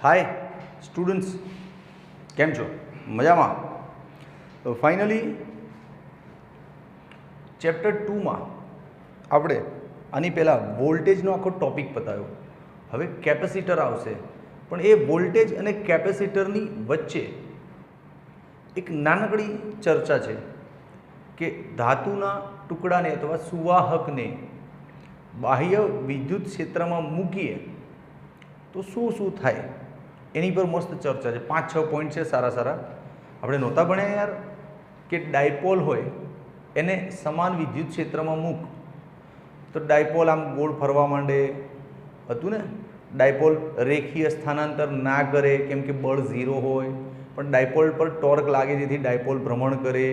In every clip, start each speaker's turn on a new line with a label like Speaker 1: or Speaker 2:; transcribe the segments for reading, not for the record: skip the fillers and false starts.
Speaker 1: Hi students, केम छो? मजामा? तो finally chapter 2 में આપણે આની પહેલાં વોલ્ટેજનો આખો ટોપિક પતાવ્યો. હવે કેપેસિટર આવશે, પણ એ વોલ્ટેજ અને કેપેસિટરની વચ્ચે એક નાનકડી ચર્ચા છે કે ધાતુના ટુકડાને અથવા સુવાહકને બાહ્ય વિદ્યુત ક્ષેત્રમાં મૂકીએ તો શું શું થાય એની પર મસ્ત ચર્ચા છે. 5-6 પોઈન્ટ છે સારા સારા. આપણે નહોતા ભણ્યા યાર કે ડાયપોલ હોય એને સમાન વિદ્યુત ક્ષેત્રમાં મૂક તો ડાયપોલ આમ ગોળ ફરવા માંડે હતું ને. ડાયપોલ રેખીય સ્થાનાંતર ના કરે કેમ કે બળ 0 હોય, પણ ડાયપોલ પર ટોર્ક લાગે જેથી ડાયપોલ ભ્રમણ કરે.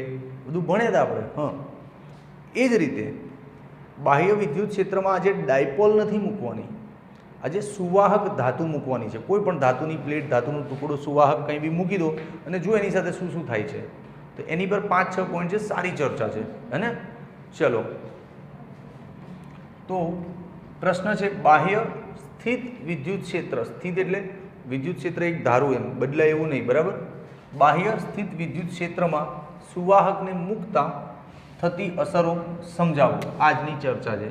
Speaker 1: બધું ભણ્યા હતા આપણે. હા, એ જ રીતે બાહ્ય વિદ્યુત ક્ષેત્રમાં આજે ડાયપોલ નથી મૂકવાની, આજે સુવાહક ધાતુ મૂકવાની છે. કોઈ પણ ધાતુની પ્લેટ, ધાતુનું ટુકડો, સુવાહક કંઈ બી મૂકી દો અને જો એની સાથે શું શું થાય છે. તો એની પર 5-6 પોઈન્ટ છે, સારી ચર્ચા છે. હે ને? ચલો, તો પ્રશ્ન છે બાહ્ય સ્થિત વિદ્યુત ક્ષેત્ર. સ્થિત એટલે વિદ્યુત ક્ષેત્ર એક ધારું, એમ બદલાય એવું નહીં, બરાબર? બાહ્ય સ્થિત વિદ્યુત ક્ષેત્રમાં સુવાહકને મૂકતા થતી અસરો સમજાવો. આજની ચર્ચા છે.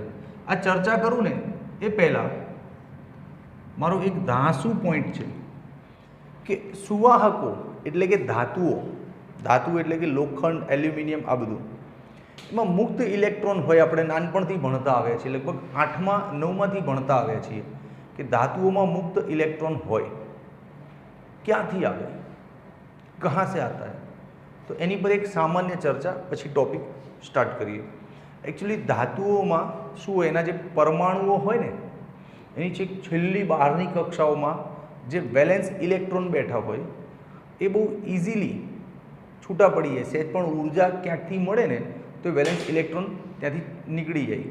Speaker 1: આ ચર્ચા કરું ને એ પહેલાં મારો એક ધાસુ પોઈન્ટ છે કે સુવાહકો એટલે કે ધાતુઓ, ધાતુ એટલે કે લોખંડ, એલ્યુમિનિયમ, આ બધું, એમાં મુક્ત ઇલેક્ટ્રોન હોય. આપણે નાનપણથી ભણતા આવ્યા છીએ, લગભગ 8મા 9માંથી ભણતા આવ્યા છીએ કે ધાતુઓમાં મુક્ત ઇલેક્ટ્રોન હોય. ક્યાંથી આવે, કહાં સે આતા હૈ? તો એની પર એક સામાન્ય ચર્ચા, પછી ટોપિક સ્ટાર્ટ કરીએ. એકચ્યુઅલી ધાતુઓમાં શું હોય, એના જે પરમાણુઓ હોય ને એની છેલ્લી બહારની કક્ષાઓમાં જે વેલેન્સ ઇલેક્ટ્રોન બેઠા હોય એ બહુ ઇઝીલી છૂટા પડી જાય. સહેજ પણ ઉર્જા ક્યાંકથી મળે ને તો વેલેન્સ ઇલેક્ટ્રોન ત્યાંથી નીકળી જાય.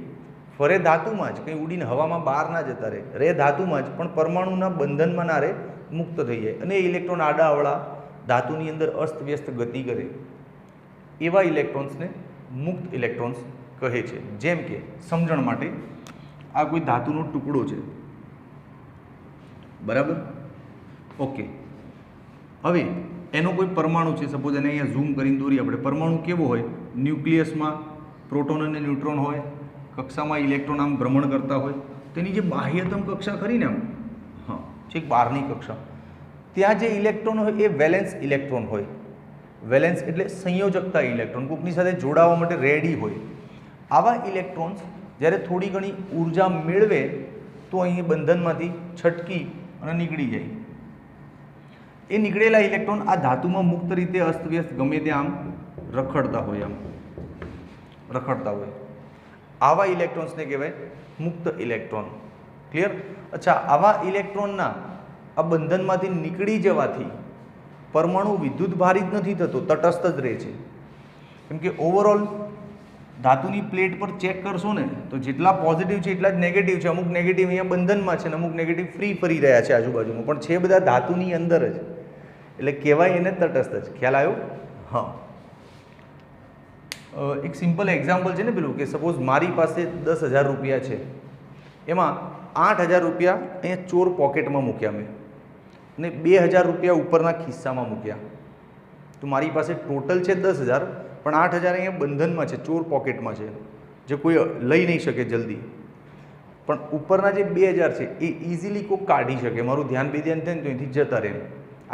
Speaker 1: ફરે ધાતુમાં જ, કંઈ ઉડીને હવામાં બહાર ના જતા રહે ધાતુમાં જ, પણ પરમાણુના બંધનમાં ના રહે, મુક્ત થઈ જાય. અને એ ઇલેક્ટ્રોન આડાઅવળા ધાતુની અંદર અસ્તવ્યસ્ત ગતિ કરે. એવા ઇલેક્ટ્રોન્સને મુક્ત ઇલેક્ટ્રોન્સ કહે છે. જેમ કે સમજણ માટે આ કોઈ ધાતુનો ટુકડો છે, બરાબર? ઓકે, હવે એનો કોઈ પરમાણુ છે, સપોઝ એને અહીંયા ઝૂમ કરીને દોરીએ આપણે. પરમાણુ કેવો હોય? ન્યુક્લિયસમાં પ્રોટોન અને ન્યુટ્રોન હોય, કક્ષામાં ઇલેક્ટ્રોન આમ ભ્રમણ કરતા હોય. તેની જે બાહ્યતમ કક્ષા ખરી ને, આમ હા, છેક બહારની કક્ષા, ત્યાં જે ઇલેક્ટ્રોન હોય એ વેલેન્સ ઇલેક્ટ્રોન હોય. વેલેન્સ એટલે સંયોજકતા ઇલેક્ટ્રોન, કોઈકની સાથે જોડાવા માટે રેડી હોય. આવા ઇલેક્ટ્રોન્સ જ્યારે થોડી ઘણી ઉર્જા મેળવે તો અહીં બંધનમાંથી છટકી અને નીકળી જાય. એ નીકળેલા ઇલેક્ટ્રોન આ ધાતુમાં મુક્ત રીતે અસ્તવ્યસ્ત ગમે ત્યાં આમ રખડતા હોય, આમ રખડતા હોય. આવા ઇલેક્ટ્રોન્સને કહેવાય મુક્ત ઇલેક્ટ્રોન. ક્લિયર? અચ્છા, આવા ઇલેક્ટ્રોનના આ બંધનમાંથી નીકળી જવાથી પરમાણુ વિદ્યુત ભારિત નથી થતો, તટસ્થ જ રહે છે. કેમ કે ઓવરઓલ ધાતુની પ્લેટ પર ચેક કરશો ને તો જેટલા પોઝિટિવ છે એટલા જ નેગેટિવ છે. અમુક નેગેટિવ અહીંયા બંધનમાં છે અને અમુક નેગેટિવ ફ્રી ફરી રહ્યા છે આજુબાજુમાં, પણ છે બધા ધાતુની અંદર જ, એટલે કહેવાય એને તટસ્થ જ. ખ્યાલ આવ્યો? હા, એક સિમ્પલ એક્ઝામ્પલ છે ને પેલું, કે સપોઝ મારી પાસે 10,000 રૂપિયા છે, એમાં 8,000 રૂપિયા અહીંયા ચોર પોકેટમાં મૂક્યા મેં, અને 2,000 રૂપિયા ઉપરના ખિસ્સામાં મૂક્યા. તો મારી પાસે ટોટલ છે 10,000, પણ 8,000 અહીંયા બંધનમાં છે, ચોર પોકેટમાં છે, જે કોઈ લઈ નહીં શકે જલ્દી. પણ ઉપરના જે 2,000 છે એ ઇઝીલી કોઈ કાઢી શકે. મારું ધ્યાન બેધ્યાન થાય ને તો અહીંથી જતા રહે,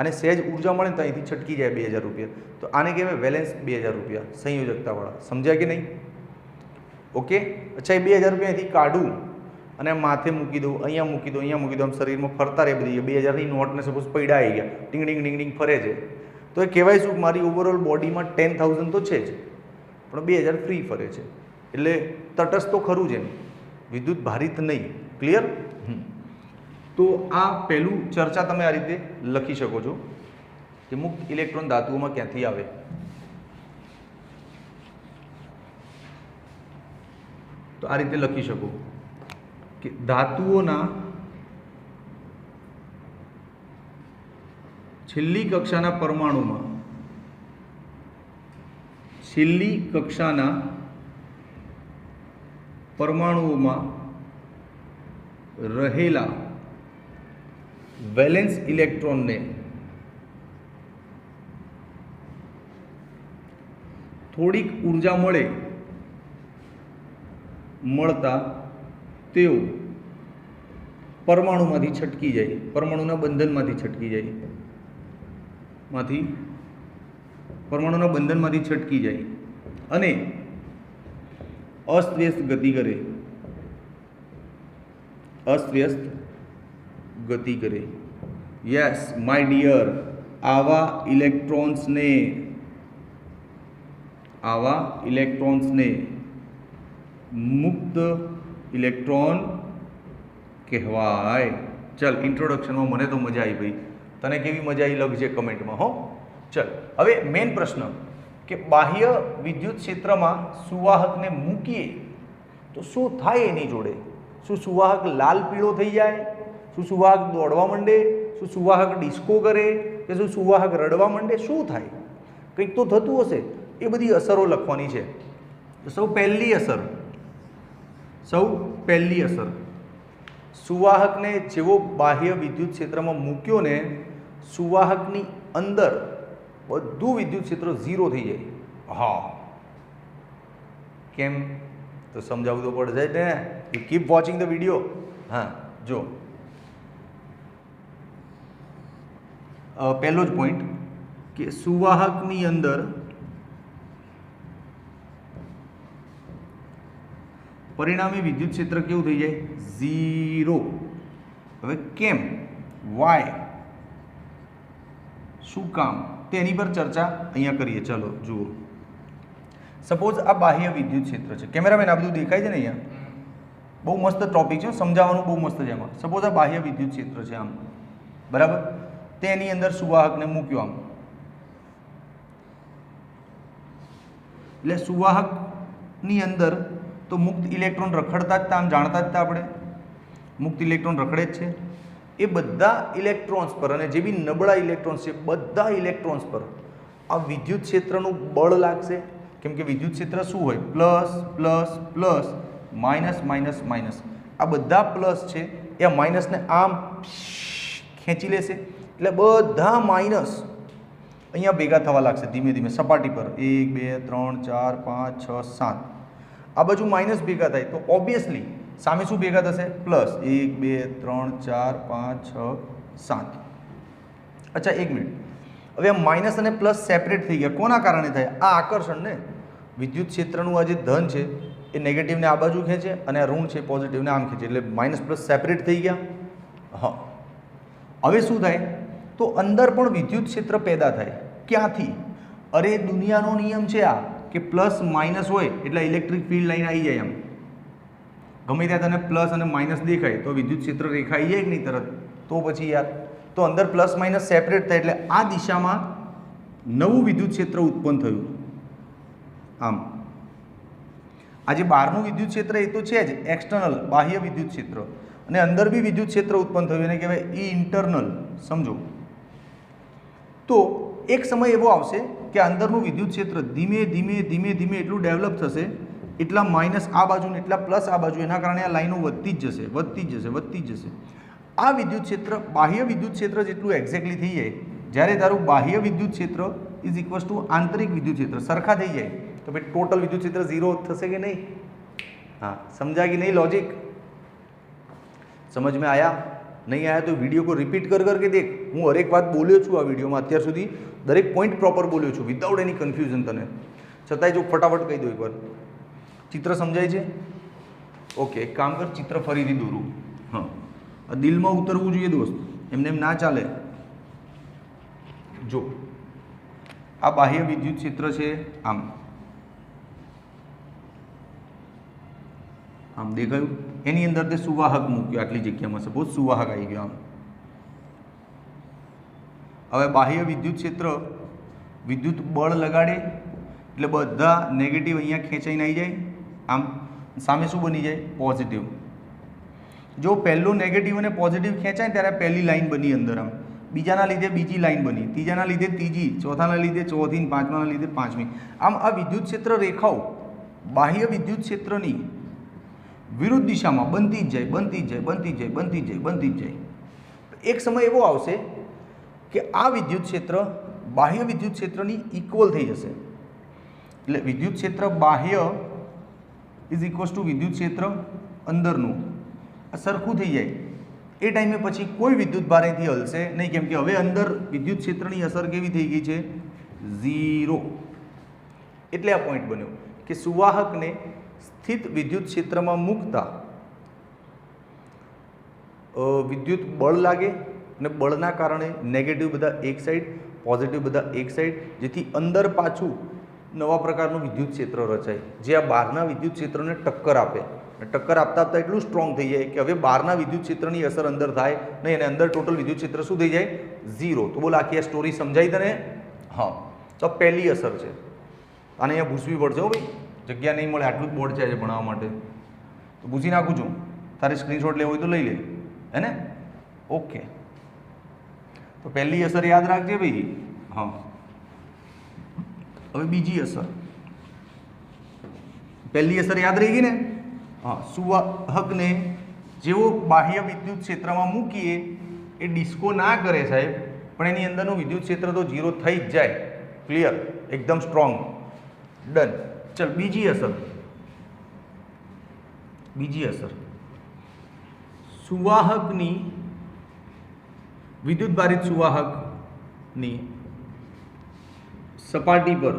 Speaker 1: અને સહેજ ઉર્જા મળે ને તો અહીંથી છટકી જાય 2,000 રૂપિયા. તો આને કહેવાય વેલેન્સ 2,000 રૂપિયા, સંયોજકતાવાળા. સમજ્યા કે નહીં? ઓકે. અચ્છા, એ 2,000 રૂપિયા અહીંથી કાઢું અને માથે મૂકી દઉં, અહીંયા મૂકી દઉં, અહીંયા મૂકી દઉં, આમ શરીરમાં ફરતા રહે બધી. 2,000ની નોટને સપોઝ પૈડા આવી ગયા, ટીંગ ટીંગ ટીંગ ટીંગ ફરે છે, તો એ કહેવાય શું? મારી ઓવરઓલ બોડીમાં 10,000 તો છે જ, પણ 2,000 ફ્રી ફરે છે. એટલે તટસ્થ તો ખરું જ, એમ વિદ્યુત ભારિત નહીં. ક્લિયર? તો આ પહેલું ચર્ચા તમે આ રીતે લખી શકો છો કે મુક્ત ઇલેક્ટ્રોન ધાતુઓમાં ક્યાંથી આવે. તો આ રીતે લખી શકો કે ધાતુઓના છેલ્લી કક્ષાના પરમાણુમાં, છેલ્લી કક્ષાના પરમાણુઓમાં રહેલા વેલેન્સ ઇલેક્ટ્રોનને થોડીક ઉર્જા મળતા તેઓ પરમાણુમાંથી છટકી જાય, પરમાણુના બંધનમાંથી છટકી જાય, પરમાણુના બંધનમાંથી છટકી જાય અને અસ્તવ્યસ્ત ગતિ કરે, અસ્તવ્યસ્ત ગતિ કરે. યસ માય ડિયર, આવા ઇલેક્ટ્રોન્સને મુક્ત ઇલેક્ટ્રોન કહેવાય. ચલ, ઇન્ટ્રોડક્શનમાં મને તો મજા આવી ભાઈ, તને કેવી મજા આવી લખજે કમેન્ટમાં હો. ચલ, હવે મેઇન પ્રશ્ન કે બાહ્ય વિદ્યુત ક્ષેત્રમાં સુવાહકને મૂકીએ તો શું થાય એની જોડે? શું સુવાહક લાલ પીળો થઈ જાય? શું સુવાહક દોડવા માંડે? શું સુવાહક ડિસ્કો કરે? કે શું સુવાહક રડવા માંડે? શું થાય? કંઈક તો થતું હશે. એ બધી અસરો લખવાની છે. તો સૌ પહેલી અસર, સુવાહકને જેવો બાહ્ય વિદ્યુત ક્ષેત્રમાં મૂક્યો ને, સુવાહકની અંદર બધું વિદ્યુત ક્ષેત્ર 0 થઈ જાય. હા, કેમ? તો સમજાવવું તો પડશે ને. You keep watching the video. હા, જો પહેલો જ પોઈન્ટ કે સુવાહકની અંદર પરિણામી વિદ્યુત ક્ષેત્ર કેવું થઈ જાય? 0. હવે કેમ? વાય? શું કામ? તેની પર ચર્ચા અહીંયા કરીએ. ચલો જુઓ. સપોઝ આ બાહ્ય વિદ્યુત ક્ષેત્ર છે. કેમેરામેન આ બધું દેખાય છે ને અહીંયા? બહુ મસ્ત ટોપિક છે, સમજાવવાનું બહુ મસ્ત છે એમાં. સપોઝ આ બાહ્ય વિદ્યુત ક્ષેત્ર છે આમ, બરાબર? તેની અંદર સુવાહકને મૂક્યો આમ, એટલે સુવાહકની અંદર તો મુક્ત ઇલેક્ટ્રોન રખડતા જ હતા, આમ જાણતા જ હતા આપણે, મુક્ત ઇલેક્ટ્રોન રખડે જ છે. એ બધા ઇલેક્ટ્રોન્સ પર અને જે બી નબળા ઇલેક્ટ્રોન્સ છે બધા ઇલેક્ટ્રોન્સ પર આ વિદ્યુત ક્ષેત્રનું બળ લાગશે. કેમ કે વિદ્યુત ક્ષેત્ર શું હોય? Plus plus plus, minus minus minus. આ બધા પ્લસ છે એ માઇનસને આમ ખેંચી લેશે, એટલે બધા માઇનસ અહીંયા ભેગા થવા લાગશે ધીમે ધીમે સપાટી પર. 1 2 3 4 5 6 7. આ બાજુ માઇનસ ભેગા થાય તો ઓબ્વિયસલી સામે શું ભેગા થશે? પ્લસ. 1 2 3 4 5 6 7. અચ્છા, 1 મિનિટ. હવે આ માઇનસ અને પ્લસ સેપરેટ થઈ ગયા. કોના કારણે થાય? આ આકર્ષણ ને. વિદ્યુત ક્ષેત્રનું આ જે ધન છે એ નેગેટિવને આ બાજુ ખેંચે અને આ ઋણ છે પોઝિટિવને આમ ખેંચે, એટલે માઇનસ પ્લસ સેપરેટ થઈ ગયા. હા, હવે શું થાય? તો અંદર પણ વિદ્યુત ક્ષેત્ર પેદા થાય. ક્યાંથી? અરે દુનિયાનો નિયમ છે આ કે પ્લસ માઇનસ હોય એટલે ઇલેક્ટ્રિક ફિલ્ડ લાઈન આવી જાય. આમ ગમે ત્યાં તને પ્લસ અને માઇનસ દેખાય તો વિદ્યુત ક્ષેત્ર રેખા આવી જાય કે નહીં તરત? તો પછી યાર, તો અંદર પ્લસ માઇનસ સેપરેટ થાય એટલે આ દિશામાં નવું વિદ્યુત ક્ષેત્ર ઉત્પન્ન થયું. આમ આ જે બહારનું વિદ્યુત ક્ષેત્ર એ તો છે જ એક્સટર્નલ, બાહ્ય વિદ્યુત ક્ષેત્ર, અને અંદર બી વિદ્યુત ક્ષેત્ર ઉત્પન્ન થયું, એને કહેવાય ઇન્ટરનલ. સમજો. તો એક સમય એવો આવશે કે અંદરનું વિદ્યુત ક્ષેત્ર ધીમે ધીમે ધીમે ધીમે એટલું ડેવલપ થશે, એટલા માઇનસ આ બાજુ ને એટલા પ્લસ આ બાજુ, એના કારણે આ લાઈનો વધતી જ જશે, વધતી જ જશે, વધતી જ જશે. આ વિદ્યુત ક્ષેત્ર બાહ્ય વિદ્યુત ક્ષેત્ર જેટલું એક્ઝેક્ટલી થઈ જાય, જ્યારે તારું બાહ્ય વિદ્યુત ક્ષેત્ર ઇઝ ઇક્વલ્સ ટુ આંતરિક વિદ્યુત ક્ષેત્ર સરખા થઈ જાય, તો ભાઈ ટોટલ વિદ્યુત ક્ષેત્ર 0 થશે કે નહીં? હા, સમજા કે નહીં? લોજિક સમજ में आया? नहीं आया तो वीडियो को रिपीट कर करके देख. હું હરેક વાત બોલ્યો છું આ વિડીયોમાં અત્યાર સુધી, દરેક પોઈન્ટ પ્રોપર બોલ્યો છું વિધાઉટ એની કન્ફ્યુઝન. તને છતાંય જો ફટાફટ કહી દો એકવાર. ચિત્ર સમજાય છે? ઓકે, એક કામ કર, ચિત્ર ફરીથી દોરું. હા, આ દિલમાં ઉતરવું જોઈએ દોસ્ત, એમને એમ ના ચાલે. જો આ બાહ્ય વિદ્યુત ક્ષેત્ર છે આમ, આમ દેખાયું? એની અંદર તે સુવાહક મૂક્યો આટલી જગ્યામાં. સપોઝ સુવાહક આવી ગયો આમ. હવે બાહ્ય વિદ્યુત ક્ષેત્ર વિદ્યુત બળ લગાડે એટલે બધા નેગેટિવ અહીંયા ખેંચાઈને આવી જાય. આમ સામે શું બની જાય? પોઝિટિવ. જો પહેલું નેગેટિવ અને પોઝિટિવ ખેંચાય ત્યારે પહેલી લાઈન બની અંદર, આમ બીજાના લીધે બીજી લાઈન બની, ત્રીજાના લીધે ત્રીજી, ચોથાના લીધે ચોથી, પાંચમાના લીધે પાંચમી. આમ આ વિદ્યુત ક્ષેત્ર રેખાઓ બાહ્ય વિદ્યુત ક્ષેત્રની વિરુદ્ધ દિશામાં બનતી જ જાય, બનતી જ જાય, બનતી જ જાય, બનતી જ જાય, બનતી જ જાય. એક સમય એવો આવશે કે આ વિદ્યુત ક્ષેત્ર બાહ્ય વિદ્યુત ક્ષેત્રની ઇક્વલ થઈ જશે, એટલે વિદ્યુત ક્ષેત્ર બાહ્ય ઇઝ ઇક્વલ્સ ટુ વિદ્યુત ક્ષેત્ર અંદરનું આ સરખું થઈ જાય. એ ટાઈમે પછી કોઈ વિદ્યુત ભાર અહીંથી હલશે નહીં, કેમ કે હવે અંદર વિદ્યુત ક્ષેત્રની અસર કેવી થઈ ગઈ છે? 0. એટલે આ પોઈન્ટ બન્યો કે સુવાહકને સ્થિત વિદ્યુત ક્ષેત્રમાં મૂકતા વિદ્યુત બળ લાગે અને બળના કારણે નેગેટિવ બધા એક સાઈડ, પોઝિટિવ બધા એક સાઈડ, જેથી અંદર પાછું નવા પ્રકારનું વિદ્યુત ક્ષેત્ર રચાય જે આ બહારના વિદ્યુત ક્ષેત્રને ટક્કર આપે. ટક્કર આપતા આપતા એટલું સ્ટ્રોંગ થઈ જાય કે હવે બહારના વિદ્યુત ક્ષેત્રની અસર અંદર થાય નહીં અને અંદર ટોટલ વિદ્યુત ક્ષેત્ર શું થઈ જાય? 0. તો બોલ આખી આ સ્ટોરી સમજાઈ તને? હા. તો પહેલી અસર છે. આને અહીંયા ભૂસવી પડશે હો ભાઈ, જગ્યા નહીં મળે, આટલું જ બોર્ડ છે આજે ભણાવવા માટે, તો ભૂસી નાખું છું. તારે સ્ક્રીનશોટ લેવો હોય તો લઈ લે, હે ને? ઓકે. તો પહેલી અસર યાદ રાખજે ભાઈ. હા. હવે બીજી અસર. પહેલી અસર યાદ રહી ગઈ ને? હા. સુવાહકને જેવો બાહ્ય વિદ્યુત ક્ષેત્રમાં મૂકીએ એ ડિસ્કો ના કરે સાહેબ, પણ એની અંદરનું વિદ્યુત ક્ષેત્ર તો 0 થઈ જ જાય. ક્લિયર? એકદમ સ્ટ્રોંગ. ડન. ચલ બીજી અસર. બીજી અસર સુવાહકની વિદ્યુત ભારિત સુવાહકની સપાટી પર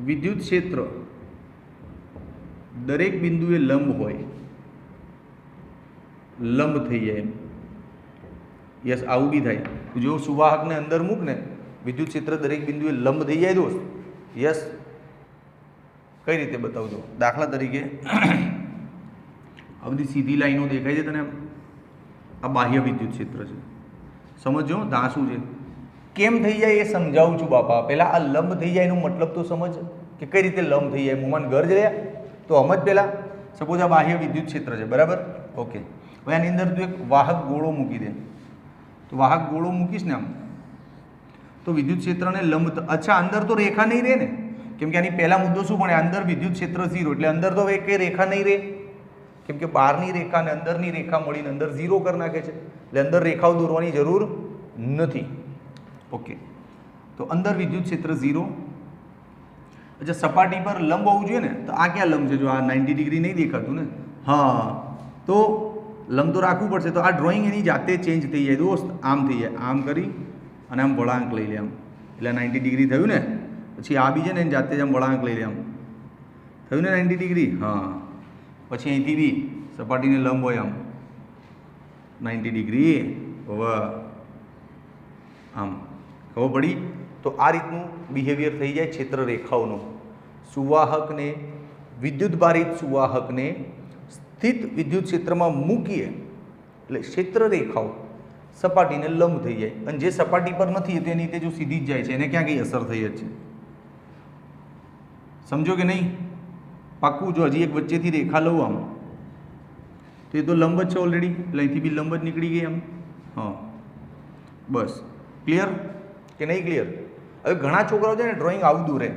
Speaker 1: વિદ્યુત ક્ષેત્ર દરેક બિંદુએ લંબ હોય, લંબ થઈ જાય. યસ, આવું બી થાય. જો સુવાહકને અંદર મૂક ને, વિદ્યુત ક્ષેત્ર દરેક બિંદુએ લંબ થઈ જાય દોસ્ત. યસ. કઈ રીતે બતાવજો? દાખલા તરીકે આ બધી સીધી લાઈનો દેખાય છે તને? આ બાહ્ય વિદ્યુત ક્ષેત્ર છે, સમજો. આ શું છે? કેમ થઈ જાય એ સમજાવું છું બાપા. પહેલા આ લંબ થઈ જાય એનો મતલબ તો સમજ કે કઈ રીતે લંબ થઈ જાય. મોમાન ઘર જ રહ્યા તો સમજ પહેલા. સપોઝ આ બાહ્ય વિદ્યુત ક્ષેત્ર છે, બરાબર? ઓકે. હવે આની અંદર તું એક વાહક ગોળો મૂકી દે. તો વાહક ગોળો મૂકીશ ને આમ, તો વિદ્યુત ક્ષેત્રને લંબ. અચ્છા, અંદર તો રેખા નહીં રહે ને, કેમ કે આની પહેલા મુદ્દો શું ભણે? અંદર વિદ્યુત ક્ષેત્ર 0, એટલે અંદર તો હવે કઈ રેખા નહીં રહે, કેમ કે બહારની રેખા અને અંદરની રેખા મળીને અંદર 0 કરી નાખે છે, એટલે અંદર રેખાઓ દોરવાની જરૂર નથી. ઓકે. તો અંદર વિદ્યુત ક્ષેત્ર 0. અચ્છા, સપાટી પર લંબ હોવું જોઈએ ને, તો આ ક્યાં લંબ છે? જો આ 90 ડિગ્રી નહીં દેખાતું ને? હા, તો લંબ તો રાખવું પડશે. તો આ ડ્રોઈંગ એની જાતે ચેન્જ થઈ જાય દોસ્ત. આમ થઈ જાય, આમ કરી અને આમ વળાંક લઈ લે આમ, એટલે 90 ડિગ્રી થયું ને. પછી આ બી છે ને એની જાતે જ આમ વળાંક લઈ લે આમ, થયું ને 90 ડિગ્રી? હા. પછી અહીંથી બી સપાટીને લંબ હોય આમ 90 ડિગ્રી. આમ ખબર પડી? તો આ રીતનું બિહેવિયર થઈ જાય ક્ષેત્ર રેખાઓનું. સુવાહકને વિદ્યુત ભારિત સુવાહકને સ્થિત વિદ્યુત ક્ષેત્રમાં મૂકીએ એટલે ક્ષેત્ર રેખાઓ સપાટીને લંબ થઈ જાય, અને જે સપાટી પર નથી તેની રીતે જો સીધી જ જાય છે એને ક્યાં કઈ અસર થઈ જ છે. સમજો કે નહીં? પાક્કું. જો હજી એક વચ્ચેથી રેખા લઉં આમ, તો એ તો લંબ જ છે ઓલરેડી, એટલે અહીંથી બી લંબ જ નીકળી ગઈ આમ. હા, બસ. ક્લિયર કે નહીં ક્લિયર? હવે ઘણા છોકરાઓ છે ને ડ્રોઈંગ આવું દોરે.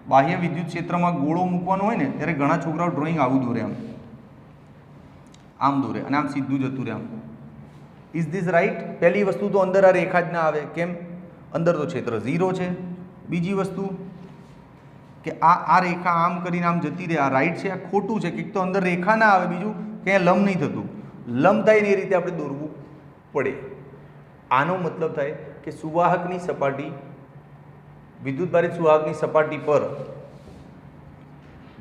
Speaker 1: બાહ્ય વિદ્યુત ક્ષેત્રમાં ગોળો મૂકવાનો હોય ને ત્યારે ઘણા છોકરાઓ ડ્રોઈંગ આવું દોરે, આમ દોરે અને આમ સીધું જતું રહે આમ. Is this right? પહેલી વસ્તુ તો અંદર આ રેખા જ ના આવે. કેમ? અંદર તો ક્ષેત્ર 0 છે. બીજી વસ્તુ કે આ રેખા આમ કરીને આમ જતી રહે, આ રાઈટ છે, આ ખોટું છે. કંઈક તો અંદર રેખા ના આવે, બીજું કે લંબ નહીં થતું. લંબ થાય ને એ રીતે આપણે દોરવું પડે. આનો મતલબ થાય કે સુવાહકની સપાટી, વિદ્યુત ભારિત સુવાહકની સપાટી પર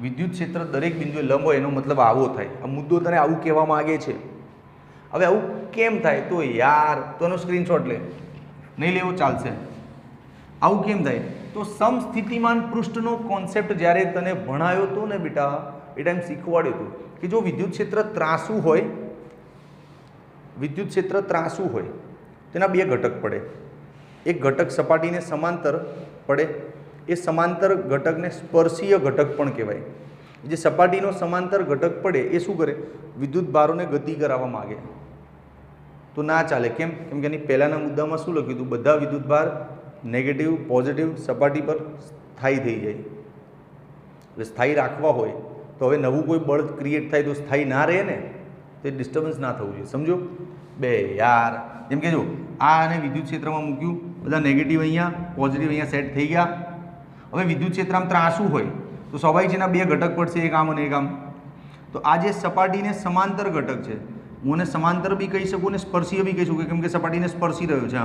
Speaker 1: વિદ્યુત ક્ષેત્ર દરેક બિંદુએ લંબ હોય, એનો મતલબ આવો થાય. આ મુદ્દો તને આવું કહેવા માંગે છે. હવે આવું કેમ થાય? તો યાર, તો એનો સ્ક્રીનશોટ લે. નહીં લેવો ચાલશે. આવું કેમ થાય? તો સમસ્થિતિમાન પૃષ્ઠનો કોન્સેપ્ટ જ્યારે તને ભણાયો હતો ને બેટા, એ ટાઈમ શીખવાડ્યું હતું કે જો વિદ્યુત ક્ષેત્ર ત્રાસુ હોય, વિદ્યુત ક્ષેત્ર ત્રાસુ હોય, તેના બે ઘટક પડે. એક ઘટક સપાટીને સમાંતર પડે, એ સમાંતર ઘટકને સ્પર્શીય ઘટક પણ કહેવાય. જે સપાટીનો સમાંતર ઘટક પડે એ શું કરે? વિદ્યુત ભારોને ગતિ કરાવવા માગે. તો ના ચાલે. કેમ? કેમ કે એની પહેલાંના મુદ્દામાં શું લખ્યું હતું? બધા વિદ્યુત ભાર નેગેટિવ, પોઝિટિવ સપાટી પર સ્થાયી થઈ જાય. એટલે સ્થાયી રાખવા હોય તો હવે નવું કોઈ બળ ક્રિએટ થાય તો સ્થાયી ના રહે ને, તો એ ડિસ્ટર્બન્સ ના થવું જોઈએ, સમજો બે યાર. જેમ કે જો આ અને વિદ્યુત ક્ષેત્રમાં મૂક્યું, બધા નેગેટિવ અહીંયા પોઝિટિવ અહીંયા સેટ થઈ ગયા. હવે વિદ્યુત ક્ષેત્ર આમ ત્રાસું હોય તો સ્વાભાવિક છે એના બે ઘટક પડશે, એક આમ અને એક આમ. તો આ જે સપાટીને સમાંતર ઘટક છે, હું એને સમાંતર બી કહી શકું ને સ્પર્શીય બી કહી શકું, કેમ કે સપાટીને સ્પર્શી રહ્યો છે.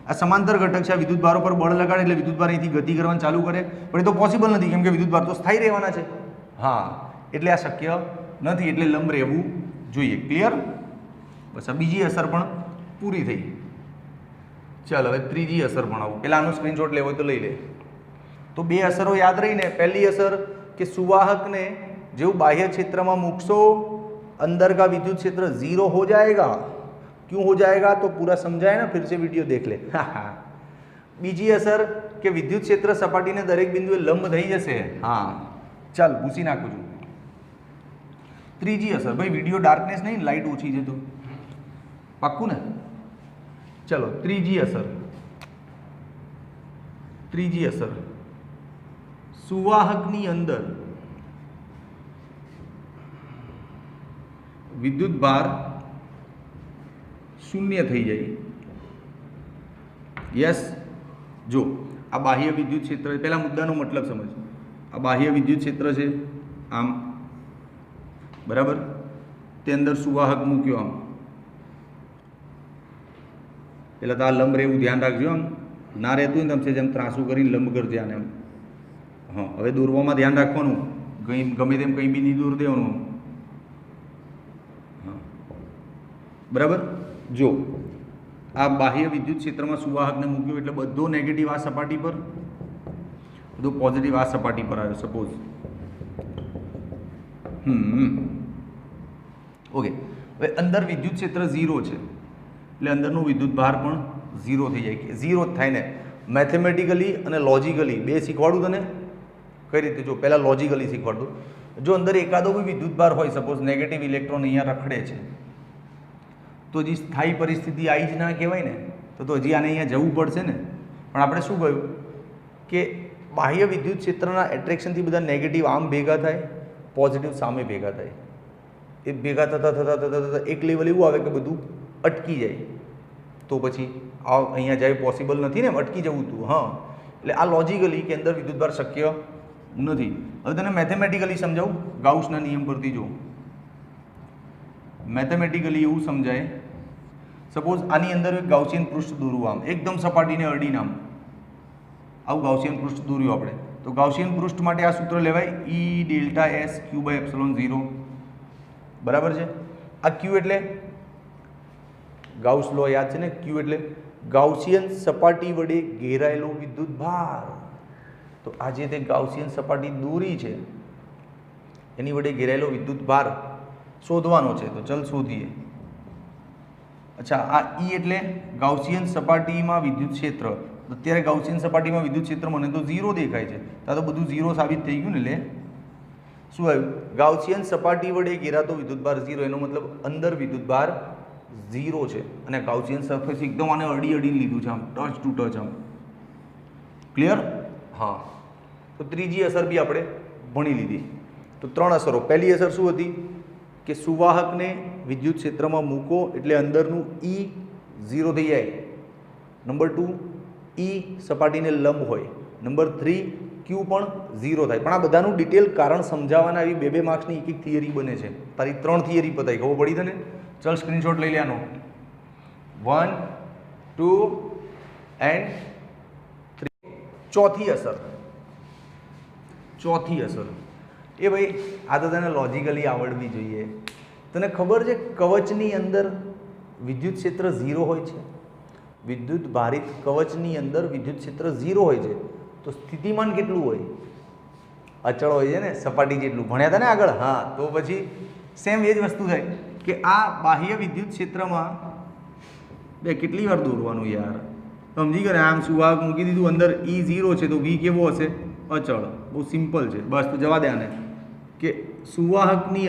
Speaker 1: આ સમાંતર ઘટક છે. આ વિદ્યુત ભારો પર બળ લગાડે એટલે વિદ્યુત ભાર અહીંથી ગતિ કરવાનું ચાલુ કરે, પણ એ તો પોસિબલ નથી કેમ કે વિદ્યુત ભાર તો સ્થાયી રહેવાના છે. હા, એટલે આ શક્ય નથી, એટલે લંબ રહેવું જોઈએ. ક્લિયર? બસ આ બીજી અસર પણ પૂરી થઈ. ચાલો હવે ત્રીજી અસર પણ આવું. પહેલાં આનો સ્ક્રીનશોટ લેવો હોય તો લઈ લે. તો બે અસરો યાદ રહીને. પહેલી અસર કે સુવાહકને જેવું બાહ્ય क्षेत्र में मूकशो अंदर का विद्युत क्षेत्र 0 हो जाएगा. क्यों हो जाएगा तो पूरा समझाए ना, फिर से वीडियो देख ले. बीजी असर કે વિદ્યુત ક્ષેત્ર સપાટીને દરેક બિંદુએ લંબ થઈ જશે. હા ચાલ ભૂસી નાખું છું. ત્રીજી અસર, ભાઈ વિડીયો ડાર્કનેસ નહીં, લાઇટ ઓછી છે તો પાક્કું ને. ચલો ત્રીજી અસર. ત્રીજી અસર સુવાહકની અંદર વિદ્યુત ભાર શૂન્ય થઈ જાય. યસ, જો આ બાહ્ય વિદ્યુત ક્ષેત્ર, પહેલા મુદ્દાનો મતલબ સમજ. આ બાહ્ય વિદ્યુત ક્ષેત્ર છે આમ, બરાબર, તે અંદર સુવાહક મૂક્યો આમ. પહેલાં તો આ લંબ રહેવું ધ્યાન રાખજો. આમ ના રહેતું ને તમે જેમ ત્રાસું કરીને લંબ કરજે આને. હા, હવે દોરવામાં ધ્યાન રાખવાનું, ગમે તેમ કંઈ બી નહીં દોર દેવાનું. હા બરાબર. જો આ બાહ્ય વિદ્યુત ક્ષેત્રમાં સુવાહકને મૂક્યું એટલે બધો નેગેટિવ આ સપાટી પર, બધો પોઝિટિવ આ સપાટી પર આવ્યો. Suppose okay. હવે અંદર વિદ્યુત ક્ષેત્ર 0 છે એટલે અંદરનું વિદ્યુત ભાર પણ 0 થઈ જાય. 0 જ થાય ને. મેથેમેટિકલી અને લોજિકલી બે શીખવાડું તને. કઈ રીતે? જો પહેલાં લોજિકલી શીખવાડું. જો અંદર એકાદો બી વિદ્યુત ભાર હોય, સપોઝ નેગેટિવ ઇલેક્ટ્રોન અહીંયા રખડે છે, તો હજી સ્થાયી પરિસ્થિતિ આવી જ ના કહેવાય ને, તો હજી આને અહીંયા જવું પડશે ને. પણ આપણે શું કહ્યું કે બાહ્ય વિદ્યુત ક્ષેત્રના એટ્રેક્શનથી બધા નેગેટિવ આમ ભેગા થાય, પોઝિટિવ સામે ભેગા થાય. એ ભેગા થતાં થતાં થતાં થતાં એક લેવલ એવું આવે કે બધું અટકી જાય. તો પછી આ અહીંયા જાય પોસિબલ નથી ને, અટકી જવું હતું. હા, એટલે આ લોજિકલી કે અંદર વિદ્યુતભાર શક્ય નથી. હવે તને મેથેમેટિકલી સમજાવું, ગાઉસના નિયમ પરથી જો. મેથેમેટિકલી એવું સમજાય, સપોઝ આની અંદર એક ગાઉસિયન પૃષ્ઠ દોરવું આમ, એકદમ સપાટીને અડીને આમ, આવું ગાઉસિયન પૃષ્ઠ દોર્યું આપણે. તો ગાઉસિયન પૃષ્ઠ માટે આ સૂત્ર લેવાય E ડેલ્ટા S Q/ε0. બરાબર છે. આ Q એટલે ગાઉસ લો યાદ છે ને. Q એટલે ગાઉસિયન સપાટી વડે ઘેરાયેલો વિદ્યુત ભાર. તો આ જે તે ગાઉસિયન સપાટી દોરી છે એની વડે ઘેરાયેલો વિદ્યુત ભાર શોધવાનો છે. તો ચલ શોધીએ. અચ્છા, આ E એટલે ગાઉસિયન સપાટીમાં વિદ્યુત ક્ષેત્ર. અત્યારે ગાઉસિયન સપાટીમાં વિદ્યુત ક્ષેત્ર મને તો 0 દેખાય છે. તો આ તો બધું 0 સાબિત થઈ ગયું ને. લે શું આવ્યું? ગાઉસિયન સપાટી વડે ઘેરાતો વિદ્યુતભાર 0. એનો મતલબ અંદર વિદ્યુતભાર 0 છે અને ગાઉસિયન સરફેસ એકદમ આને અડીને લીધું છે, આમ ટચ ટુ ટચ આમ. ક્લિયર? હા. તો ત્રીજી અસર બી આપણે ભણી લીધી. તો 3 અસરો. પહેલી અસર શું હતી કે સુવાહકને વિદ્યુત ક્ષેત્રમાં મૂકો એટલે અંદરનું E 0 થઈ જાય. નંબર 2, E સપાટીને લંબ હોય. નંબર 3, Q પણ 0 થાય. પણ આ બધાનું ડિટેલ કારણ સમજાવવાના આવી 2 માર્ક્સની એક થિયરી બને છે. તારી 3 થિયરી પતાઈ, ખબર પડી તને? ચલ સ્ક્રીનશોટ લઈ લેવાનો. 1, 2 એન્ડ 3. ચોથી અસર. ચોથી અસર એ ભાઈ આ તો તને લોજિકલી આવડવી જોઈએ. તને ખબર છે કવચની અંદર વિદ્યુત ક્ષેત્ર 0 હોય છે. વિદ્યુત ભારિત કવચની અંદર વિદ્યુત ક્ષેત્ર 0 હોય છે. તો સ્થિતિમાન કેટલું હોય? અચળ હોય છે ને, સપાટી જેટલું. ભણ્યા હતા ને આગળ? હા. તો પછી સેમ એ જ વસ્તુ થાય કે આ બાહ્ય વિદ્યુત ક્ષેત્રમાં બે કેટલી વાર દોરવાનું યાર? સમજી ગયો ને? આમ સુવાહક મૂકી દીધું, અંદર E 0 છે તો V કેવો હશે? અચળ. બહુ સિમ્પલ છે. બસ તો જવા દે આને કે સુવાહકની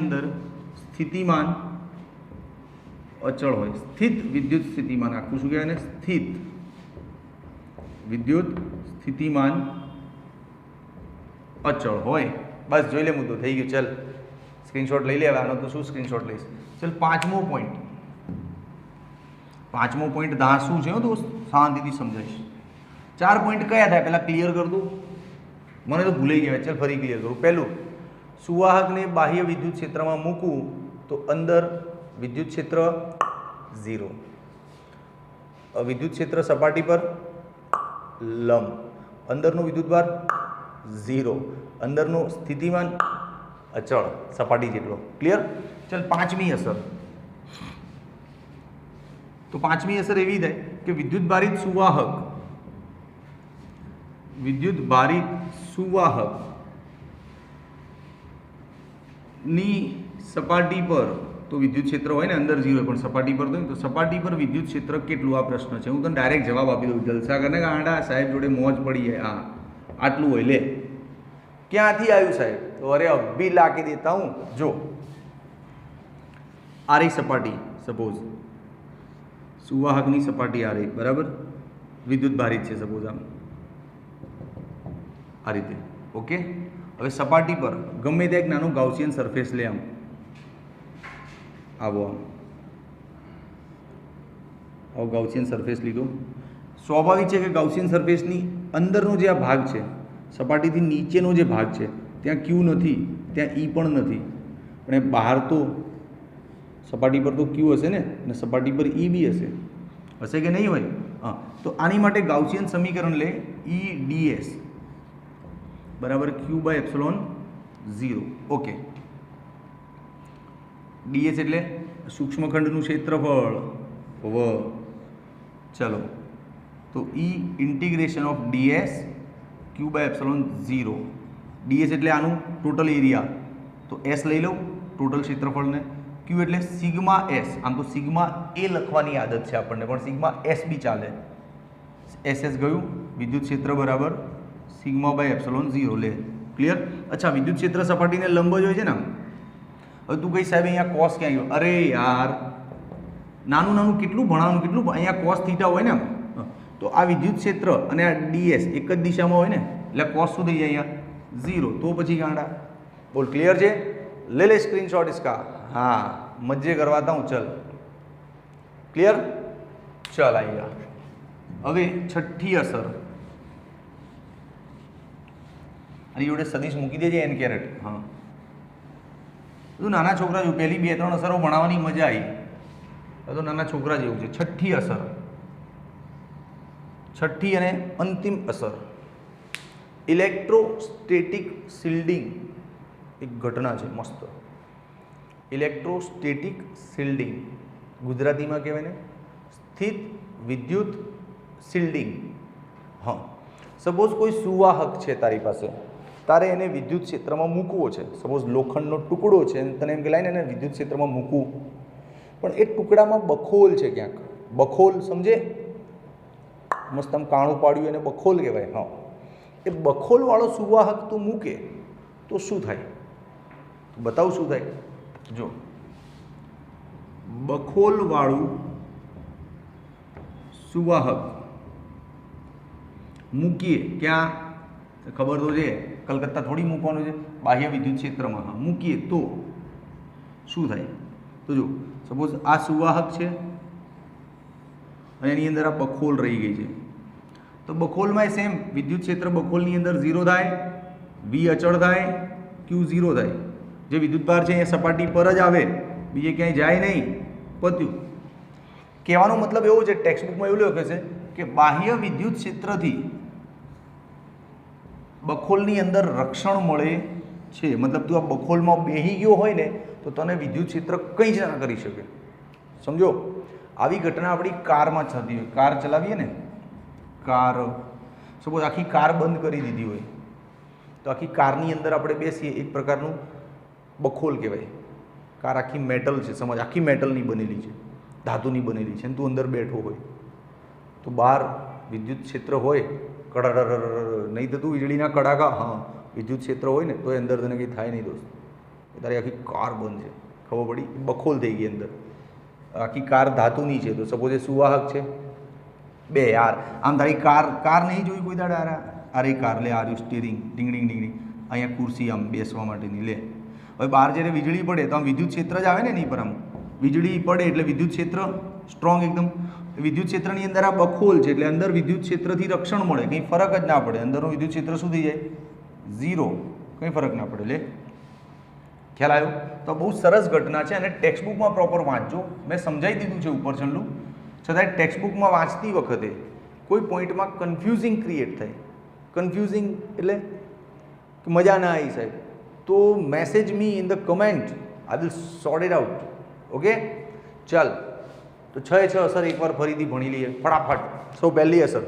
Speaker 1: અંદર સ્થિતિમાન અચળ હોય. સ્થિત વિદ્યુત સ્થિતિમાન, આખું શું કહેવાય ને? સ્થિત વિદ્યુત સ્થિતિમાન અચળ હોય. બસ જોઈ લે મુદ્દો થઈ ગયો. ચલ સ્ક્રીનશોટ લઈ લે. હવે આનો તો શું સ્ક્રીનશોટ લઈશ. ચલ પાંચમો પોઈન્ટ દા શું છે દોસ્ત, શાંતિથી સમજાવીશ. 4 પોઈન્ટ કયા થાય પહેલાં ક્લિયર કર દઉં, મને તો ભૂલાઈ ગયા. ચાલ ફરી ક્લિયર કરું. પહેલું, સુવાહકને બાહ્ય વિદ્યુત ક્ષેત્રમાં મૂકવું તો અંદર વિદ્યુત ક્ષેત્ર 0, વિદ્યુત ક્ષેત્ર સપાટી પર લંબ, અંદરનું વિદ્યુતભાર 0, અંદરનું સ્થિતિમાન અચળ સપાટી જેટલો. ક્લિયર. ચાલ પાંચમી અસર. તો પાંચમી અસર એવી થાય કે વિદ્યુત ભારિત સુવાહક ની સપાટી પર તો વિદ્યુત ક્ષેત્ર હોય ને અંદર 0 પણ સપાટી પર તો સપાટી પર વિદ્યુત ક્ષેત્ર કેટલું, આ પ્રશ્ન છે. હું તને ડાયરેક્ટ જવાબ આપી દઉં. જલસા કરીને ગાંડા સાહેબ જોડે મોજ પડી જાય. હા આટલું હોય. લે ક્યાંથી આવ્યું સાહેબ? તો અરે અભી લાકી દેતા હું. જો આ રહી સપાટી, સપોઝ સુવાહકની સપાટી આ રહી, બરાબર, વિદ્યુત ભારિત છે સપોઝ આમ આ રીતે. ઓકે. હવે સપાટી પર ગમે ત્યાં એક નાનું ગાઉસિયન સરફેસ લે, આમ આવો ગાઉસિયન સરફેસ લીધો. સ્વાભાવિક છે કે ગાઉસિયન સરફેસની અંદરનો જે આ ભાગ છે, સપાટીથી નીચેનો જે ભાગ છે, ત્યાં ક્યુ નથી, ત્યાં ઈ પણ નથી, પણ બહાર તો સપાટી પર તો ક્યુ હશે ને, અને સપાટી પર ઈ બી હશે કે નહીં હોય? હા. તો આની માટે ગાઉસિયન સમીકરણ લે, ઈ ડીએસ બરાબર Q/ε0. ઓકે. ડીએસ એટલે સૂક્ષ્મખંડનું ક્ષેત્રફળ વ. ચલો તો ઈ integration of ds Q/ε0. Ds એટલે આનું ટોટલ એરિયા, તો એસ લઈ લઉં ટોટલ ક્ષેત્રફળને. ક્યુ એટલે સિગ્મા એસ. આમ તો સિગ્મા એ લખવાની આદત છે આપણને, પણ સિગ્મા એસ બી ચાલે. એસ ગયું વિદ્યુત ક્ષેત્ર બરાબર સિગ્મા/ε0. લે ક્લિયર. અચ્છા, વિદ્યુત ક્ષેત્ર સપાટીને લંબ જ હોય છે ને. હવે તું કઈ સાહેબ અહીંયા કોસ ક્યાં આવ્યો? અરે યાર નાનું કેટલું ભણાવવાનું, કેટલું અહીંયા કોસ થીટા હોય ને આમ. તો આ વિદ્યુત ક્ષેત્ર અને આ ડીએસ એક જ દિશામાં હોય ને, એટલે કોસ શું થઈ જાય અહીંયા 0. તો પછી ગાંડા બોલ. ક્લિયર છે? લે સ્ક્રીનશોટ इसका. हाँ मजे करवाता हूँ. चल क्लियर. चल आइए. હવે છઠ્ઠી અસર. અને જોડે સદીશ મૂકી દેજે n કેરેટ. હા બધું નાના છોકરા જેવું. પહેલી 2-3 અસરો ભણાવવાની મજા આવી. તો નાના છોકરા જેવું છે. છઠ્ઠી અસર, છઠ્ઠી અને અંતિમ અસર, ઇલેક્ટ્રોસ્ટેટિક શિલ્ડિંગ. એક ઘટના છે મસ્ત. ઇલેક્ટ્રોસ્ટેટિક શિલ્ડિંગ ગુજરાતીમાં કહેવાય ને સ્થિત વિદ્યુત શિલ્ડિંગ. હા, સપોઝ કોઈ સુવાહક છે તારી પાસે, તારે એને વિદ્યુત ક્ષેત્રમાં મૂકવો છે. સપોઝ લોખંડનો ટુકડો છે, તને એમ કે લાઈને એને વિદ્યુત ક્ષેત્રમાં મૂકવું, પણ એ ટુકડામાં બખોલ છે ક્યાંક. બખોલ સમજે? મસ્ત આમ કાણું પાડ્યું એને બખોલ કહેવાય. હા, એ બખોલવાળો સુવાહક તું મૂકે તો શું થાય? બતાવ શું થાય. જો બખોલવાળું સુવાહક મૂકીએ ક્યાં? ખબર તો છે, કલકત્તા થોડી મૂકવાનું છે, બાહ્ય વિદ્યુત ક્ષેત્રમાં. હા, મૂકીએ તો શું થાય? તો જો સપોઝ આ સુવાહક છે અને એની અંદર આ બખોલ રહી ગઈ છે. તો બખોલમાં સેમ વિદ્યુત ક્ષેત્ર બખોલની અંદર 0 થાય, વી અચળ થાય, ક્યુ 0 થાય. જે વિદ્યુતભાર છે એ સપાટી પર જ આવે, બીજે ક્યાંય જાય નહીં. પત્યું. કહેવાનો મતલબ એવો છે, ટેક્સ્ટબુકમાં એવું લખે છે કે બાહ્ય વિદ્યુત ક્ષેત્રથી બખોલની અંદર રક્ષણ મળે છે. મતલબ તું આ બખોલમાં બેહી ગયો હોય ને તો તને વિદ્યુત ક્ષેત્ર કંઈ જ ના કરી શકે. સમજો? આવી ઘટના આપણી કારમાં થતી હોય. કાર ચલાવીએ ને, કાર સપોઝ આખી કાર બંધ કરી દીધી હોય, તો આખી કારની અંદર આપણે બેસીએ, એક પ્રકારનું બખોલ કહેવાય. કાર આખી મેટલ છે, સમજ, આખી મેટલની બનેલી છે, ધાતુની બનેલી છે, અને તું અંદર બેઠો હોય તો બહાર વિદ્યુત ક્ષેત્ર હોય, કડાડર નહીં થતું વીજળીના કડાકા. હા, વિદ્યુત ક્ષેત્ર હોય ને તો એ અંદર તને કંઈ થાય નહીં દોસ્ત. તારી આખી કાર બંધ છે, ખબર પડી? બખોલ થઈ ગઈ અંદર. આખી કાર ધાતુની છે, તો સપોઝ એ સુવાહક છે. બે યાર આમ તારી કાર નહીં જોઈ કોઈ દાડા? અરે કાર લે, આર્યું સ્ટીરિંગ ડીંગ ડીંગ ડીંગ ડીંગ. અહીંયા ખુરશી આમ બેસવા માટેની લે. હવે બહાર જ્યારે વીજળી પડે તો આમ વિદ્યુત ક્ષેત્ર જ આવે ને એની પર, આમ વીજળી પડે એટલે વિદ્યુત ક્ષેત્ર સ્ટ્રોંગ એકદમ. વિદ્યુત ક્ષેત્રની અંદર આ બખોલ છે એટલે અંદર વિદ્યુત ક્ષેત્રથી રક્ષણ મળે, કંઈ ફરક જ ના પડે. અંદરનું વિદ્યુત ક્ષેત્ર શું થઈ જાય? 0, કંઈ ફરક ના પડે. લે ખ્યાલ આવ્યો? તો બહુ સરસ ઘટના છે અને ટેક્સ્ટબુકમાં પ્રોપર વાંચજો. મેં સમજાવી દીધું છે ઉપર છેલ્લું, છતાંય ટેક્સ્ટબુકમાં વાંચતી વખતે કોઈ પોઈન્ટમાં કન્ફ્યુઝિંગ ક્રિએટ થાય. કન્ફ્યુઝિંગ એટલે મજા ના આવી સાહેબ, તો message me in the comment, I will sort it out. Okay ચાલ, તો 6 અસર એકવાર ફરીથી ભણી લઈએ ફટાફટ. સૌ પહેલી અસર,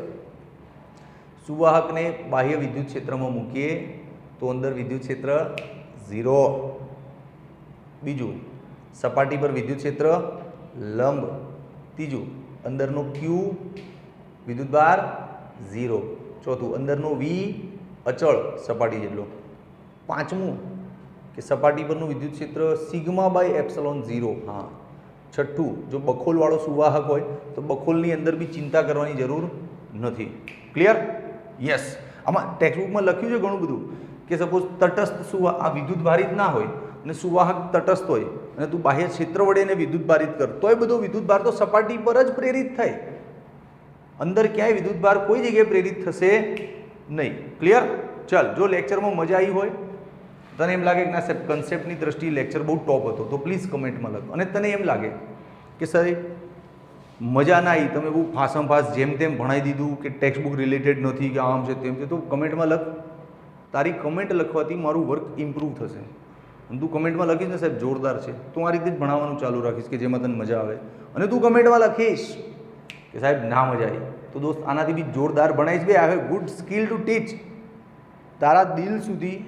Speaker 1: સુવાહકને બાહ્ય વિદ્યુત ક્ષેત્રમાં મૂકીએ તો અંદર વિદ્યુત ક્ષેત્ર 0. બીજું, સપાટી પર વિદ્યુત ક્ષેત્ર લંબ. ત્રીજું, અંદરનો Q વિદ્યુતભાર 0. ચોથું, અંદરનો V અચળ સપાટી જેટલો. પાંચમું કે સપાટી પરનું વિદ્યુત ક્ષેત્ર σ/ε0. હા. છઠ્ઠું, જો બખોલવાળો સુવાહક હોય તો બખોલની અંદર બી ચિંતા કરવાની જરૂર નથી. ક્લિયર? યસ. આમાં ટેક્સ્ટબુકમાં લખ્યું છે ઘણું બધું કે સપોઝ તટસ્થ આ વિદ્યુત ભારિત ના હોય અને સુવાહક તટસ્થ હોય અને તું બાહ્ય ક્ષેત્ર વડે એને વિદ્યુત ભારિત કર તોય બધો વિદ્યુત ભાર તો સપાટી પર જ પ્રેરિત થાય, અંદર ક્યાંય વિદ્યુત ભાર કોઈ જગ્યાએ પ્રેરિત થશે નહીં. ક્લિયર? ચાલ, જો લેક્ચરમાં મજા આવી હોય, તને એમ લાગે કે ના સાહેબ કન્સેપ્ટની દ્રષ્ટિએ લેક્ચર બહુ ટોપ હતો, તો પ્લીઝ કમેન્ટમાં લખ. અને તને એમ લાગે કે સર મજા ના આવી, તમે બહુ ફાસમ ફાસ જેમ તેમ ભણાવી દીધું કે ટેક્સ્ટબુક રિલેટેડ નથી કે આમ છે તેમ છે, તો કમેન્ટમાં લખ. તારી કમેન્ટ લખવાથી મારું વર્ક ઇમ્પ્રૂવ થશે. અને તું કમેન્ટમાં લખીશ ને સાહેબ જોરદાર છે, તો આ રીતે જ ભણાવવાનું ચાલુ રાખીશ કે જેમાં તને મજા આવે. અને તું કમેન્ટમાં લખીશ કે સાહેબ ના મજા આવી, તો દોસ્ત આનાથી બી જોરદાર ભણાવીશ. બે I have good skill to teach. તારા દિલ સુધી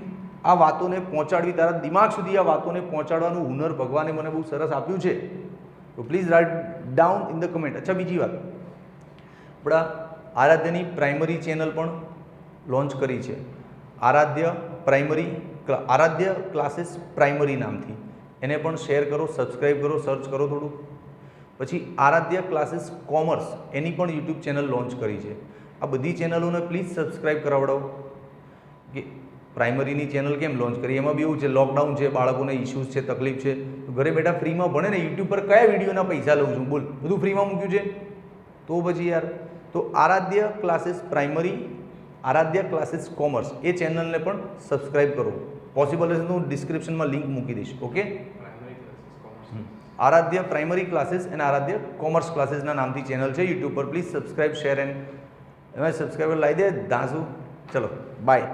Speaker 1: આ વાતોને પહોંચાડવી, તારા દિમાગ સુધી આ વાતોને પહોંચાડવાનું હુનર ભગવાને મને બહુ સરસ આપ્યું છે. તો please write down in the comment. અચ્છા, બીજી વાત, આપણા આરાધ્યની પ્રાઇમરી ચેનલ પણ લોન્ચ કરી છે. આરાધ્ય ક્લાસીસ પ્રાઇમરી નામથી. એને પણ શેર કરો, સબસ્ક્રાઈબ કરો, સર્ચ કરો થોડું. પછી આરાધ્ય ક્લાસીસ કોમર્સ, એની પણ યુટ્યુબ ચેનલ લોન્ચ કરી છે. આ બધી ચેનલોને પ્લીઝ સબસ્ક્રાઈબ કરાવડાવો. કે પ્રાઇમરીની ચેનલ કેમ લોન્ચ કરી? એમાં બી એવું છે, લોકડાઉન છે, બાળકોને ઇશ્યુઝ છે, તકલીફ છે, તો ઘરે બેઠા ફ્રીમાં ભણે ને. યુટ્યુબ પર કયા વિડીયોના પૈસા લઉં છું? બોલ, બધું ફ્રીમાં મૂક્યું છે તો પછી યાર. તો Aaradhya classes primary, Aaradhya classes commerce, એ ચેનલને પણ સબસ્ક્રાઈબ કરો. પોસિબલ હશે તો હું ડિસ્ક્રિપ્શનમાં લિંક મૂકી દઈશ. ઓકે, આરાધ્ય પ્રાઇમરી ક્લાસીસ અને આરાધ્ય કોમર્સ ક્લાસીસના નામથી ચેનલ છે યુટ્યુબ પર. પ્લીઝ સબસ્ક્રાઈબ, શેર એન્ડ એમાં સબસ્ક્રાઈબર લાવી દે ધાસુ. ચલો બાય.